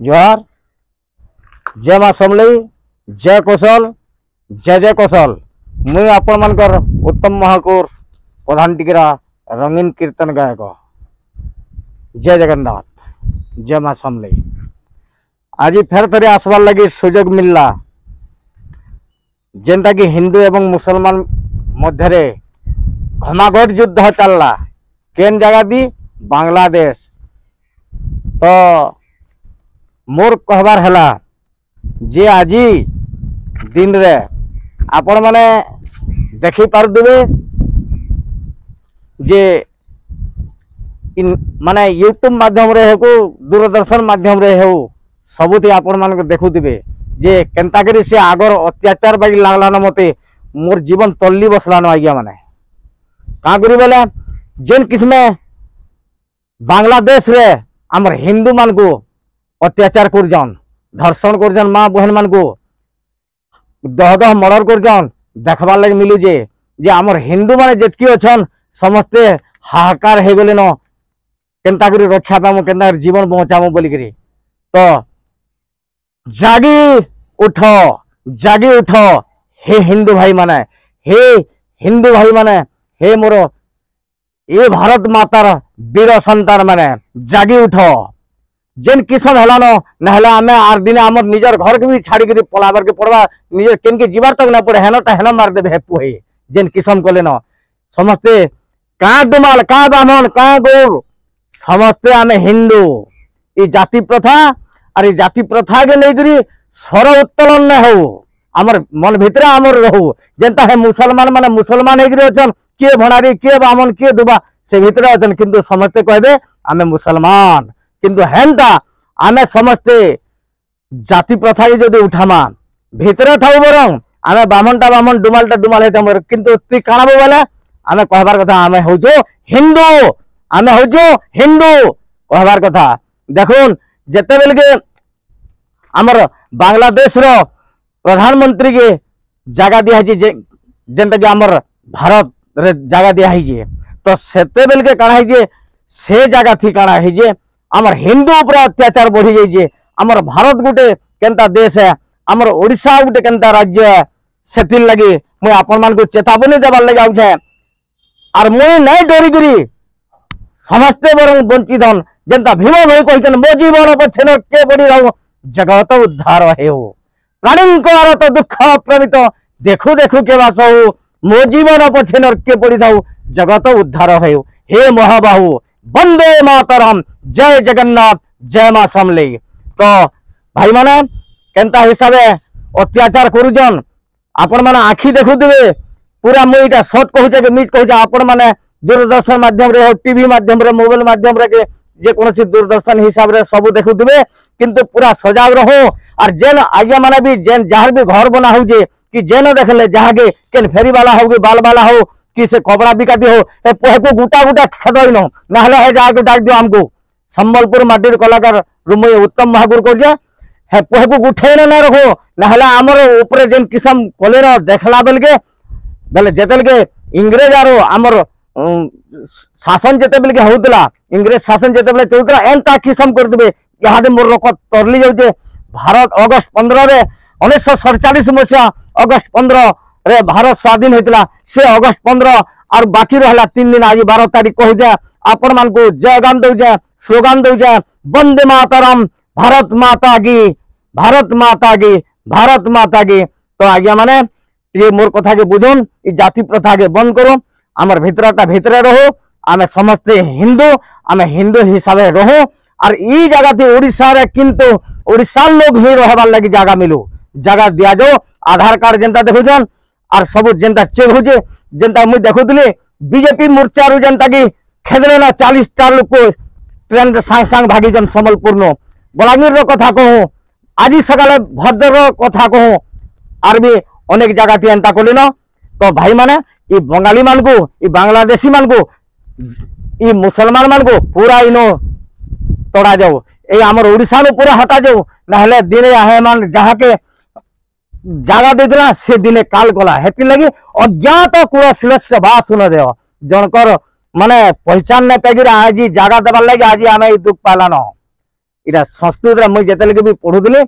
जोहार। जय माँ समलई, जय कौशल, जय जय कौशल। मुई आपण मानकर उत्तम महाकुर प्रधान टिकरा रंगीन कीर्तन गायक। जय जगन्नाथ, जय माँ समलई। आज फेर थे आसबार लगी सुजोग मिलला जेनटा कि हिंदू एवं मुसलमान मध्य घमाघट युद्ध चलला केन जगह दी बांग्लादेश। तो मोर कहबार है जे आज दिन रे आपण माने देखी पारुदिबे जे माने यूट्यूब माध्यम रे हो दूरदर्शन माध्यम रे हो सबुति आपण मान देखुदिबे जे केनता करी से आगर अत्याचार बागी लागला न मते मोर जीवन तल्ली बसला न आज्ञा माने का करी बोले जेन किसमे बांग्लादेश रे हमर हिंदू मान को अत्याचार करजन, धर्षण करजन, माँ बहन मान को दह दह मर्डर करजन देखबार लगे मिलू जे हमर हिंदू माने जेतकी अछन समस्ते हाहाकार हे गले न केनता करी रक्षा पामु केनता जीवन बचामु बोली करी। तो जागी उठ हे हिंदू भाई माने, हे हिंदू भाई माने, हे मोर ये भारत मातार वीर संतान माने जागी उठ। जेन किसम है ना आम आर दिन आम निजर घर के भी छाड़ी कर पलाबार के पड़वा निजर केन के जीवार तक ना पड़े हेन हेन मारदेवे हेपु हे जेन किसम कले न समस्ते का डुमाल का ब्राह्मण का गौर समस्ते आम हिंदू। ये जाति प्रथा और ये जाति प्रथा के लेकर स्वर उत्तोलन न हो आमर मन भितर आमर रहू जेनता है मुसलमान माने मुसलमान होचन किए भणारी किए ब्राह्मण किए दुबा से भितर अछन किंतु समस्ते कहबे आमे मुसलमान किंतु हेनता आमे समस्ते जाति प्रथा यदि उठामा भितर थाऊ बरं आमे ब्राह्मणटा ब्राह्मण डुमालटा डुमाल हेतमर किंतु ती काणाबो बोले आमे कहबार कथा आमे होजो हिंदू, आमे होजो हिंदू कहबार कथा। देखुन जेते बेल के आमर बांग्लादेश रो प्रधानमंत्री के जगह दिया जेनता कि आमर भारत रे जगह दिया है तो सेते बेल के काणा है से जगह थी काणा है आमर हिंदू ऊपर अत्याचार बढ़ी जाइए। आमर भारत गोटे केनता देश है, आमर ओडिशा गोटे केनता राज्य है, सेतिल लगी मुझे आपण मान को चेतावनी देवार लगे आउछे आर मुई नहीं डरी करी समस्ते बरं वंचित हन जेनता भीम भाई कहते मो जीवन पछे के बड़ी रहू जगत उद्धार हेउ प्राणी तो दुख प्रमित देखु देखु के बास हो मो जीवन पछे के पड़ी थाऊ जगत उद्धार हेउ। हे महाबाहु वंदे मातरम, जय जगन्नाथ, जय माँ समलई। तो भाई माने केनता हिसाब अत्याचार करुजन आपण माने आखि देखुदिबे पूरा मुईटा सत कहूचे कि मिज कहूचे आपण माने दूरदर्शन माध्यम रे टीवी माध्यम रे मोबाइल माध्यम रे के जे कोनसी दूरदर्शन हिसाब रे सब देखुदिबे किंतु पूरा सजाग रहो और जेन आज्ञा माने भी जेन जहार भी घर बना होजे कि जेन देखले जहागे केन फेरी वाला हो कि बाल वाला हो कि से कपड़ा बिकाती हो ए पोहे को गुटा गुटा खदई न नाहले है जाके डाक दियो हमको संबलपुर माटीर कलाकार रुमय उत्तम महाकुर कर जा है पोहे को गुठे न रखो नाहले हमर ऊपर जेन किसम कोले न देखला बेल के बेले जेतेल के इंग्रेज आरो हमर शासन जेते बेल के होतला इंग्रेज शासन जेते बेले चलतला एंता किसम कर देबे यहादे मोर रक तरली जाउचे। भारत अगस्त 15 रे 1947 मसिया अगस्त 15 रे भारत स्वाधीन होता से अगस्त 15 और बाकी रहला 3 दिन आज 12 तारीख कहूचे आपण मान को जय गान दौचे स्लोगान दौचे वंदे मातरम, भारत माता की, भारत माता की, भारत माता की। तो आज्ञा माने ये मोर कथा के बुझुन ई जाति प्रथा के बंद करो आमर भितरटा भितरे रहो आमे समस्ते हिंदू आमे हिंदू हिसाब से रहो और ई जगह थी ओडिशा रे किंतु ओडिशा लोग ही रहबार लगी जगह मिलू जगह दिया जाओ आधार कार्ड जेनता देखुछन और सब जेनता चेक हो जेनता मुझे देखुली बीजेपी मोर्चा रु जेनता कि खेदले ना 40 टा लोग को ट्रेन रे सांग सांग भागीजन संबलपुर नो बलांगीर रो कथा कहूँ आज सकाले भद्र रो कथा कहूँ और भी अनेक जगह थी एंता कली न। तो भाई माने ये बंगाली मान को ये बांग्लादेशी मान को ये मुसलमान मान को पूरा इनो तोड़ा जाओ ये आमर ओडिशा नु पूरा हटा जाओ नाहले दिने आहे मान जहाँ के जगह देला से दिने काल कला हेति लगी अज्ञात कुलशिलस्य भाषण देव जनकर माने पहचान नहीं पाई आज जगह देवार लगे आज आम दुख पाला न इटा संस्कृत मुझे जिते भी पढ़ुली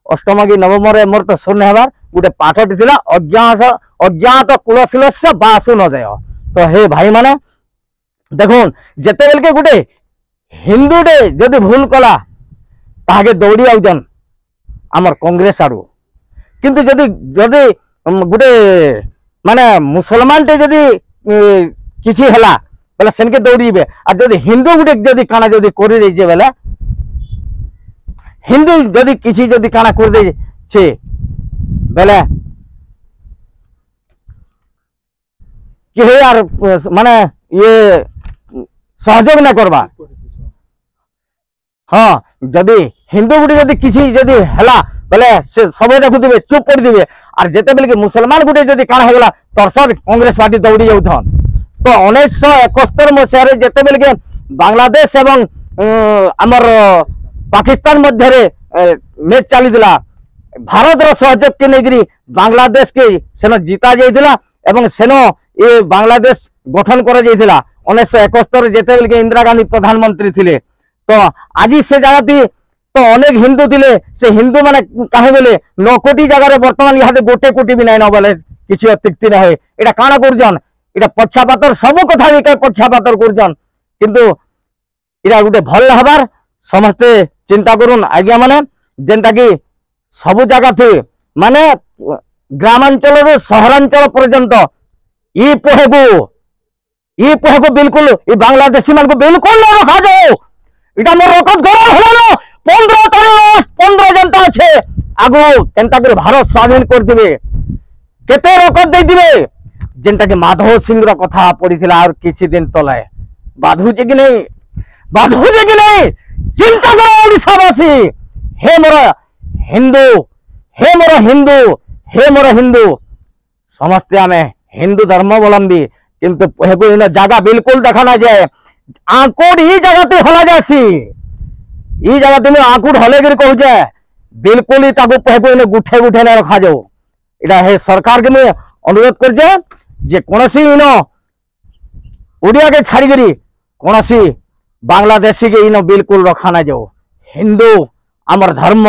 अष्टम कि नवम मोर तो शून्य हबार गोटे पाठटी थिला अज्ञात कुलशील बासु नदय। तो हे भाई माने देखुन जिते बेल के गोटे हिंदूटे जदि भूल कला ताके दौड़ी आउजन आमर कांग्रेस आड़ू किंतु जदि जदि गोटे माने मुसलमान टे जदि किछि हला बेले सेनके दौड़ीबे आ जदि हिंदू गोटे जदि काना जदि करि दैछे बेले हिंदू जदि किछि जदि काना कर दैछे बेले कि हे यार माने ये सहयोग न करबा। हाँ जदि हिंदू गुटे जदि किछि जदि हला बेले से सबे देखुथिबे चुप पड़ दिबे और जेते बेले कि मुसलमान गुटे जदि काना हेगला तरसर कांग्रेस पार्टी दौड़ी जाउथन। तो 1971 मसीह रे जेते बेले के बांग्लादेश एवं हमर पाकिस्तान मध्य रे मैच चली दिला भारत रो सहयोग के नेगरी बांग्लादेश के सेनो जीता जाइदिला एवं सेनो ये बांग्लादेश गठन करा जाइदिला 1971 जेते बेले के इंदिरा गांधी प्रधानमंत्री थिले। तो आज से जगह तो अनेक हिंदू थिले से हिंदू माने कहे बेले 9 कोटी जगह वर्तमान यहाँ गोटे कोटी भी नाइन बोले किसी अतिक्ति ना है एटा काना करजन एटा पक्षापातर सब कथा भी पक्षापातर करजन किंतु एटा गोटे भल हबार समस्ते चिंता करुन आज्ञा माने जेनटा कि सब जगह थे माने ग्रामांचल रो सहरांचल पर्यंत ई पोहेगु बिल्कुल ई बांग्लादेशी मान को बिल्कुल न रखा जाओ। इटा मोर रकत गरम हलानो 15 तारीख 15 जनता छे आगु केनता कर भारत स्वाधीन कर दिबे केते रकत दे दिबे जेनटा कि माधव सिंह रो कथा पडिथिला और किछि दिन तले बाधु जे कि नहीं चिंता करो ओडिसावासी हे मोर हिंदू हे मोर हिंदू समस्ते आमे हिंदू धर्मावलंबी किंतु इन जगह बिल्कुल देखा ना जाए आंकुड़ ही जगह ते हला जासी ई जगह तुम आंकुड़ हले गिर कहूचे बिल्कुल ही ताको पहेको इन गुठे गुठे न रखा जाओ। इटा हे सरकार के मैं अनुरोध करजे जे कोनसी इन ओडिया के छाड़ी करी कोनसी बांग्लादेशी के इन बिल्कुल रखा ना जाओ। हिंदू अमर धर्म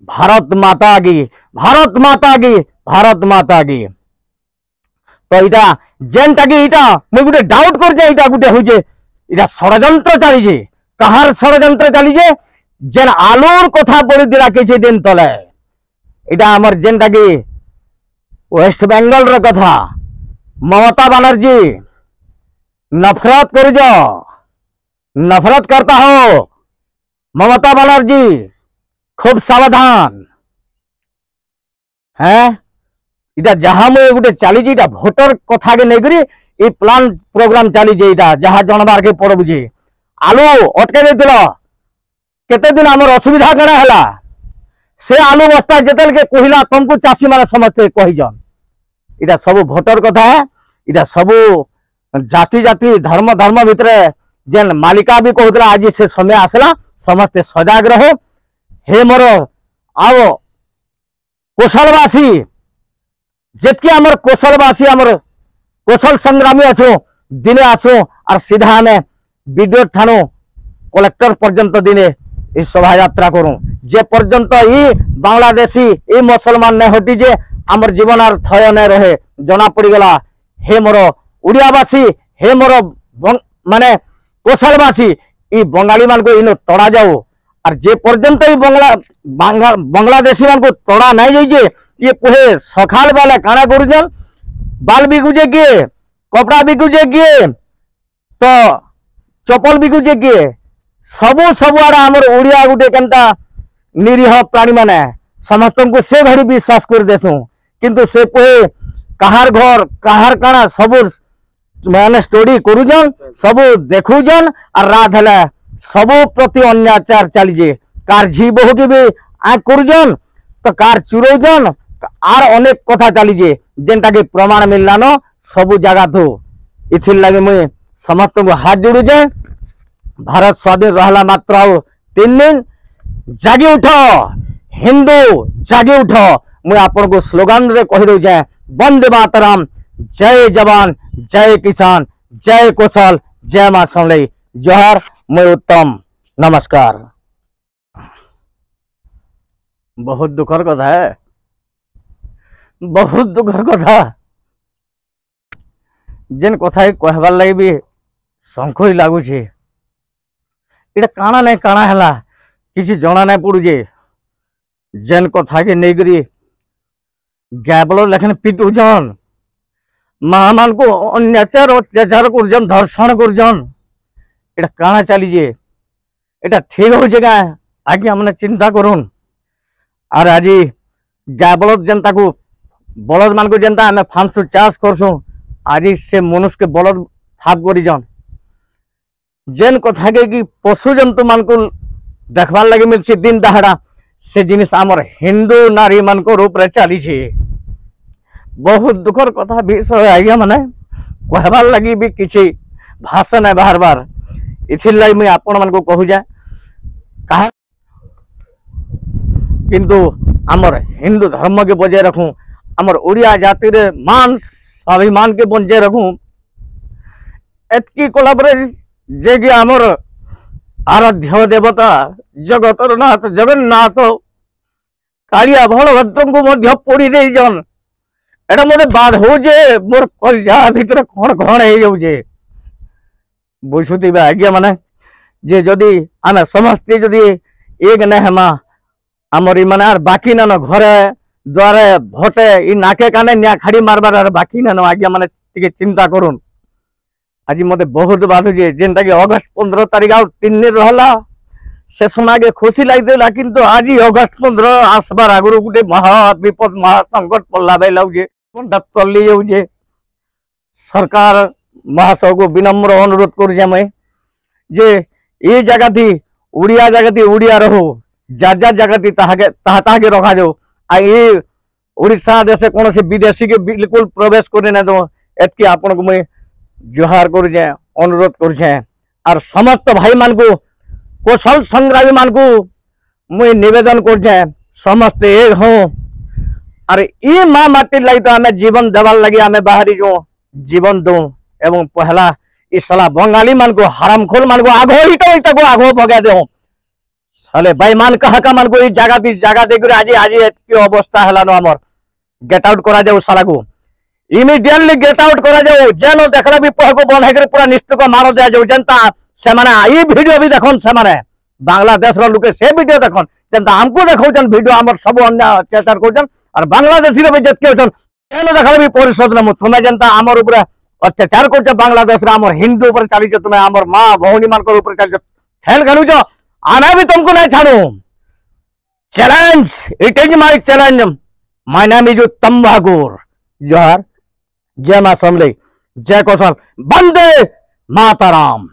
भारत माता की भारत माता की भारत माता की। तो इटा जेनटा कि इटा मुझे गोटे डाउट कर जे इटा गोटे होजे इटा षडयंत्र चली जे कहार षडयंत्र चली जे जेन आलूर कथा पड़ी दिला किछि दिन तले इटा हमर जेनटा कि वेस्ट बेंगल रो कथा ममता बनर्जी नफरत कर जो नफरत करता हो ममता बनर्जी खूब सावधान है। इटा जहाँ मुझे गोटे चली इटा भोटर कथा के नहीं ये प्लान प्रोग्राम चली इटा जहाँ जनबार के पड़ बुझे आलू अटके देथिल केते दिन आमर असुविधा कड़ा है से आलू बस्ता जेतल के कहला तुमको चाषी माने समझते कहीजन इटा सब भोटर कथा है। इटा सब जाति जाति धर्म धर्म भितर जेन मालिका भी कहला आज से समय आसला समस्ते सजाग रहो। हे मोर आओ कौशलवासी जितके आमर कौशलवासी आमर कौशल संग्रामी अच्छो दिने आसो और सीधा आमे विडियो ठाणु कलेक्टर पर्यंत दिने इस शोभा यात्रा करूं जे पर्यंत ई बांग्लादेशी ई मुसलमान ने हटी जे आमर जीवन आर थय न रहे जना पड़ी गला। हे मोर उड़ियावासी हे मोर माने कौशलवासी ई बंगाली मान को इन तड़ा जाओ और जे पर्यंत ई बांग्लादेशी मान को तड़ा नहीं जाइए ये पुहे सखाल वाला काना करुजन बाल बिकुजे किए कपड़ा बिकुजे किए तो चपल बिकुजे किए सबु सबुआड़ आमर ओडिया गुटे केनता निरीह प्राणी माने समस्त को से घड़ी विश्वास कर देसु किंतु से पुहे कहार घर कहार काना सबु माने स्टोरी करुजन सबु देखुजन और रात है सबु प्रति अन्याचार चली जे कार झी बहु की भी आँख करुजन तो कार चुरौजन आर अनेक कथा चली जे जेनटा के प्रमाण मिलला न सबु जगह थो इथिर लगे मुझे समस्त को हाथ जोड़ू जे भारत स्वाधीन रहला मात्र आउ 3 दिन जागी उठ हिंदू जागी उठ मुझे आपन को स्लोगान रे कहि दउ जे वंदे मातरम जय जवान जय किसान जय कौशल जय मां समलई जोहार मैं उत्तम नमस्कार। बहुत दुखर कथा है, बहुत दुखर कथा। जेन कथा कहबार लगे भी शंख ही लगुच। इटा काना नहीं काना है किसी जना नहीं पड़ुजे। जेन कथा के नहीं करी गैबल लेखन पिटुजन, माँ मान को अन्याचार अत्याचार करजन, धर्षण करजन। इटा काना चलीजे, इटा ठीक हो जगह आगे हमने चिंता करूँ। और आज गैबल जनता को बलद मान को जनता आम फांसु चाष करसुँ, आज से मनुष्य के बलद फाप करजन। जेन कथा के कि पशु जंतु मान को देखबार लगे मिलছে दिन दहाड़ा, से जिनिस आमर हिंदू नारी मान को रूप रे चली। बहुत दुखर कथा विषय आज्ञा माने कहबार लगी भी किसी भाषा नहीं बाहर बार। इथिर लगी मुझे आपण मान को कहू जाए कहा किंतु आमर हिंदू धर्म के बजाय रखूं, आमर ओडिया जाति रे मान स्वाभिमान के बजाय रखूं। एतकी कलापर जे कि आमर आराध्य देवता जगतर नाथ जगन्नाथ कालिया बलभद्र को मध्य पोड़ी दे जन। एटा मते बाध हो जे मोर कलजा भीतर कौन कौन हो जाऊे। बुझुथिबे आज्ञा माने जे जदि आमे समस्ते जदि एक न हेमा आमर इ माने बाकी न घरे द्वारे भोटे इ नाके काने निया खाड़ी मारबार बाकी न आज्ञा माने टिके चिंता करूँ। आज मत बहुत बात जे जेनटा कि अगस्ट 15 तारीख आ 3 दिन रहला से सुना के खुशी लगे, किंतु आज अगस्ट 15 आसबार आगुरी गोटे महा विपद महा संकट पड़ला भाई लगे तली जाऊे। सरकार महाशय को विनम्र अनुरोध कर जे ये जगह थी उड़िया जगह थी उड़िया रहो, जार जार जगह थी ताके रखा जाओ। आ ये उड़ीसा देश कौन से विदेशी के बिल्कुल प्रवेश कर ना दो। एतकी आपण को मुझे जुहार करुचे, अनुरोध करुचे। और समस्त भाई मान को कौशल संग्रामी मान को मुझे निवेदन करुचे समस्त एक हो। और ये माँ माटी लगी तो आम जीवन देवार लगे आम बाहरी जो जीवन दो। एवं पहला इस साला बंगाली मान को हरामखोर मान को आगो इटा इटा को आगो भगा दे साले बेईमान कहा मान को जगह देख आज आज अवस्था है आमर गेट आउट करा जाऊ साला को इमिडिएटली गेट आउट करा जाऊ। जेन देखला भी पह को बंद है पूरा निश्चित मार दिया जाऊ। जनता से ये वीडियो भी देखन से बांग्लादेश लोके से वीडियो देखन जनता हमको देखौन वीडियो आमर सब अन्य अत्याचार कर। और बांग्लादेश भी जितके देखा भी परिषद में तुम्हें जनता आमर ऊपर अत्याचार कर। बांग्लादेश आमर हिंदू ऊपर चलीच, तुम्हें आमर माँ भौणी मान चलीच खेल खेलुच। आना भी तुमको नहीं छाड़ू। Challenge, it is my challenge. My name is Tambakur. जोहार, जय मां समले, जय कौशल, वंदे मातरम।